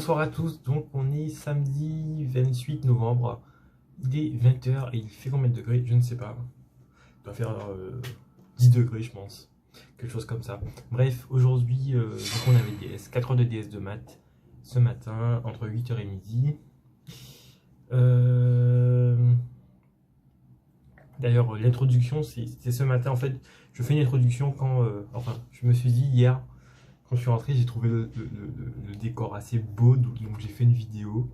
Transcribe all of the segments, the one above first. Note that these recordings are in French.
Bonsoir à tous, donc on est samedi 28 novembre, il est 20 h et il fait combien de degrés? Je ne sais pas, il doit faire 10 degrés je pense, quelque chose comme ça. Bref, aujourd'hui donc on avait DS, 4 heures de DS de maths ce matin, entre 8 h et midi. D'ailleurs l'introduction c'est ce matin, en fait je fais une introduction quand, enfin je me suis dit hier, quand je suis rentré, j'ai trouvé le décor assez beau, donc j'ai fait une vidéo.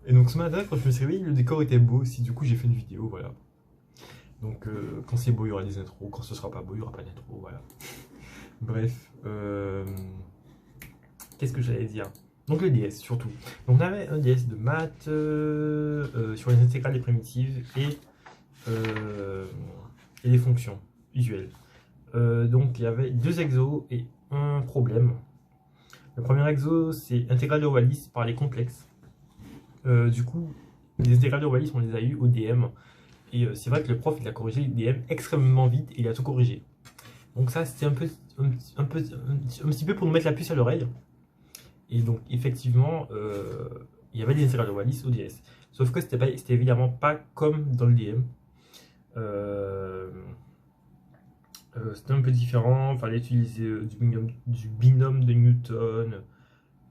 Et donc ce matin, quand je me suis réveillé, le décor était beau aussi, du coup j'ai fait une vidéo, voilà. Donc quand c'est beau, il y aura des intros, quand ce sera pas beau, il n'y aura pas d'intro, voilà. Bref, qu'est-ce que j'allais dire? Donc le DS surtout. Donc on avait un DS de maths sur les intégrales des primitives et les fonctions usuelles. Donc il y avait deux exos et un problème. Le premier exo, c'est intégrale de Wallis par les complexes. Du coup, les intégrales de Wallis, on les a eu au DM. Et c'est vrai que le prof, il a corrigé les DM extrêmement vite et il a tout corrigé. Donc ça, c'était un petit peu pour nous mettre la puce à l'oreille. Et donc, effectivement, il y avait des intégrales de Wallis au DS. Sauf que c'était évidemment pas comme dans le DM. C'était un peu différent, il fallait utiliser du binôme de Newton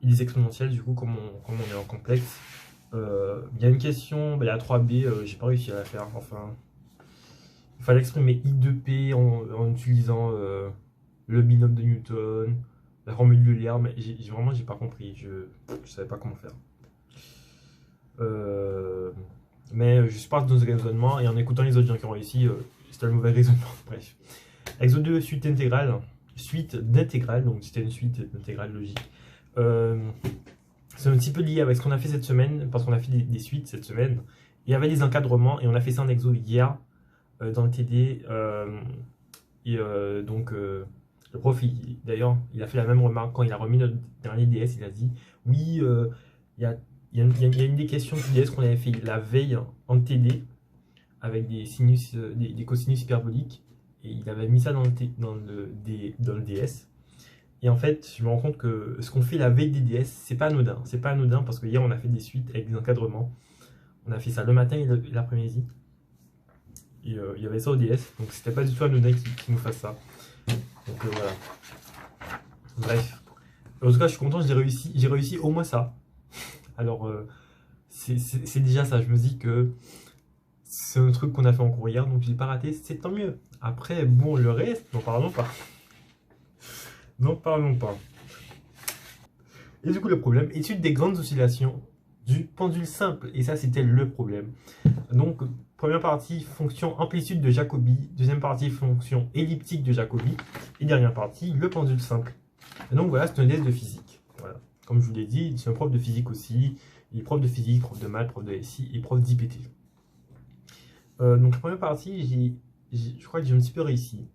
et des exponentielles, du coup, comme on est en complexe. Il y a une question, la 3B, j'ai pas réussi à la faire, enfin. Il fallait exprimer I de P en utilisant le binôme de Newton, la formule Euler, mais vraiment, j'ai pas compris, je savais pas comment faire. Mais je suis parti dans ce raisonnement et en écoutant les autres gens qui ont réussi, c'était le mauvais raisonnement, bref. Exo 2, suite d'intégrale, donc c'était une suite d'intégrale logique. C'est un petit peu lié avec ce qu'on a fait cette semaine, parce qu'on a fait des suites cette semaine. Il y avait des encadrements, et on a fait ça en exo hier, dans le TD. Donc, le prof, d'ailleurs, il a fait la même remarque quand il a remis notre dernier DS, il a dit, oui, il y a une des questions du DS qu'on avait fait la veille en TD, avec des sinus, des cosinus hyperboliques. Et il avait mis ça dans le DS. Et en fait, je me rends compte que ce qu'on fait la veille des DS, c'est pas anodin. C'est pas anodin parce que hier, on a fait des suites avec des encadrements. On a fait ça le matin et l'après-midi. Et il y avait ça au DS. Donc c'était pas du tout anodin qui nous fasse ça. Donc voilà. Bref. En tout cas, je suis content, j'ai réussi au moins ça. Alors, c'est déjà ça. Je me dis que c'est un truc qu'on a fait en cours hier, donc je l'ai pas raté, c'est tant mieux. Après, bon, le reste, n'en parlons pas. N'en parlons pas. Et du coup, le problème, étude des grandes oscillations du pendule simple. Et ça, c'était le problème. Donc, première partie, fonction amplitude de Jacobi. Deuxième partie, fonction elliptique de Jacobi. Et dernière partie, le pendule simple. Et donc, voilà, c'est un DS de physique. Voilà. Comme je vous l'ai dit, c'est un prof de physique aussi. Il est prof de physique, prof de maths, prof de SI et prof d'IPT. Donc, la première partie, je crois que j'ai un petit peu réussi.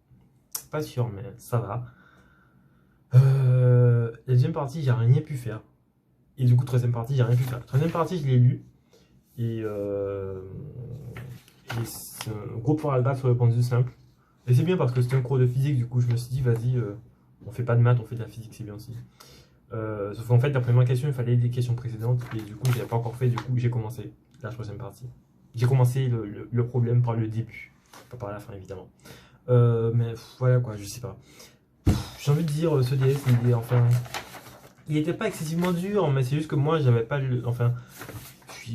Pas sûr, mais ça va. La deuxième partie, j'ai rien pu faire. Et du coup, troisième partie, j'ai rien pu faire. La troisième partie, je l'ai lu. Et c'est un gros paragraphe sur le pendule simple. Et c'est bien parce que c'était un cours de physique. Du coup, je me suis dit, vas-y, on fait pas de maths, on fait de la physique, c'est bien aussi. Sauf qu'en fait, la première question, il fallait des questions précédentes. Et du coup, je l'avais pas encore fait. Du coup, j'ai commencé la troisième partie. J'ai commencé le problème par le début, pas par la fin évidemment. Mais voilà quoi, je sais pas. J'ai envie de dire, ce DS, il était pas excessivement dur, mais c'est juste que moi j'avais pas enfin,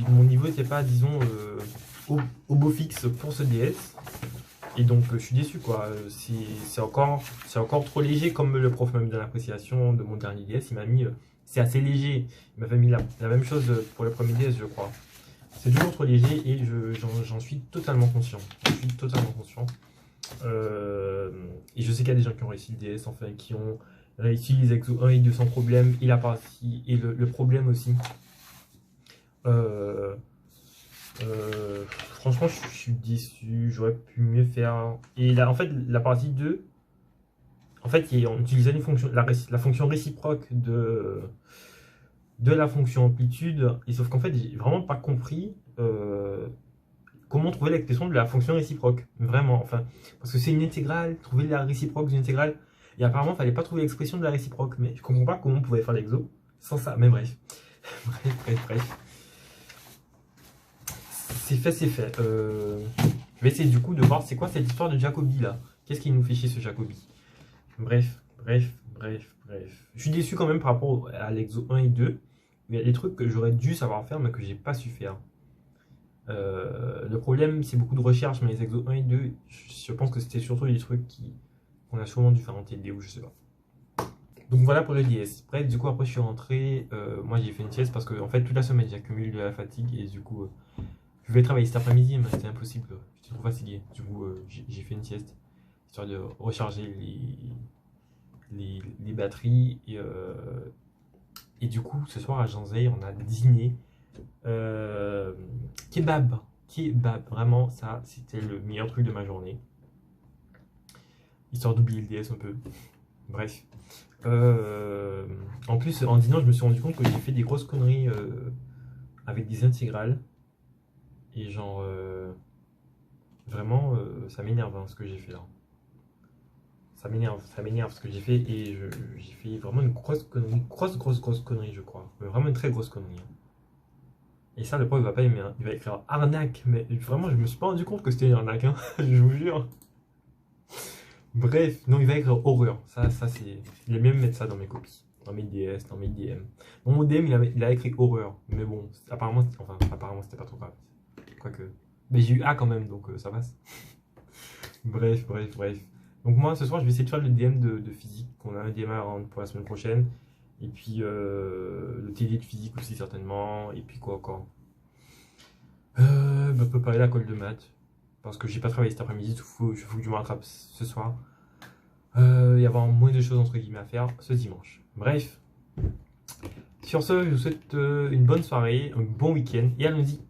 mon niveau n'était pas, disons, au beau fixe pour ce DS. Et donc je suis déçu quoi. C'est encore trop léger, comme le prof m'a mis dans l'appréciation de mon dernier DS, il m'a mis, c'est assez léger. Il m'avait mis la même chose pour le premier DS, je crois. C'est toujours trop léger et j'en suis totalement conscient. Je suis totalement conscient. Et je sais qu'il y a des gens qui ont réussi le DS, enfin, qui ont réussi les exos 1 et 2 sans problème, et la partie, et le problème aussi. Franchement, je suis déçu, j'aurais pu mieux faire. Et là, en fait, la partie 2, en fait, on utilisait la fonction réciproque de la fonction amplitude, et sauf qu'en fait, j'ai vraiment pas compris comment trouver l'expression de la fonction réciproque, vraiment, enfin, parce que c'est une intégrale, trouver la réciproque d'une intégrale, et apparemment, il fallait pas trouver l'expression de la réciproque, mais je comprends pas comment on pouvait faire l'exo sans ça, mais bref. Bref. C'est fait, c'est fait. Je vais essayer du coup de voir c'est quoi cette histoire de Jacobi là. Qu'est-ce qui nous fait chier ce Jacobi? Bref. Je suis déçu quand même par rapport à l'exo 1 et 2. Il y a des trucs que j'aurais dû savoir faire mais que j'ai pas su faire. Le problème c'est beaucoup de recherche, mais les exos 1 et 2, je pense que c'était surtout des trucs qu'on a sûrement dû faire en TD ou je sais pas. Donc voilà pour le DS. Bref, du coup après je suis rentré, moi j'ai fait une sieste parce que en fait toute la semaine j'accumule de la fatigue et du coup je vais travailler cet après-midi mais c'était impossible, j'étais trop fatigué. Du coup j'ai fait une sieste histoire de recharger les batteries et du coup ce soir à Janzay on a dîné kebab, vraiment ça c'était le meilleur truc de ma journée. Histoire d'oublier le DS un peu. Bref. En plus, en dînant, je me suis rendu compte que j'ai fait des grosses conneries avec des intégrales. Et genre, vraiment, ça m'énerve ce que j'ai fait là. Ça m'énerve ce que j'ai fait. Et j'ai fait vraiment une grosse connerie, grosse connerie, je crois. Vraiment une très grosse connerie. Et ça, le prof, il va pas aimer. Il va écrire arnaque. Mais vraiment, je me suis pas rendu compte que c'était une arnaque. Je vous jure. Bref, non, il va écrire horreur. Ça c'est. Il aime bien mettre ça dans mes copies, dans mes DS, dans mes DM. Dans mon DM, il a écrit horreur. Mais bon, apparemment, c'était pas trop grave. Quoique. Mais j'ai eu A quand même, donc ça passe. Bref. Donc, moi, ce soir, je vais essayer de faire le DM de physique. On a un DM à rendre pour la semaine prochaine. Et puis, le TD de physique aussi, certainement. Et puis, quoi encore préparer la colle de maths. Parce que j'ai pas travaillé cet après-midi, il faut que je me rattrape ce soir. Y avoir moins de choses entre guillemets à faire ce dimanche. Bref. Sur ce, je vous souhaite une bonne soirée, un bon week-end et à lundi.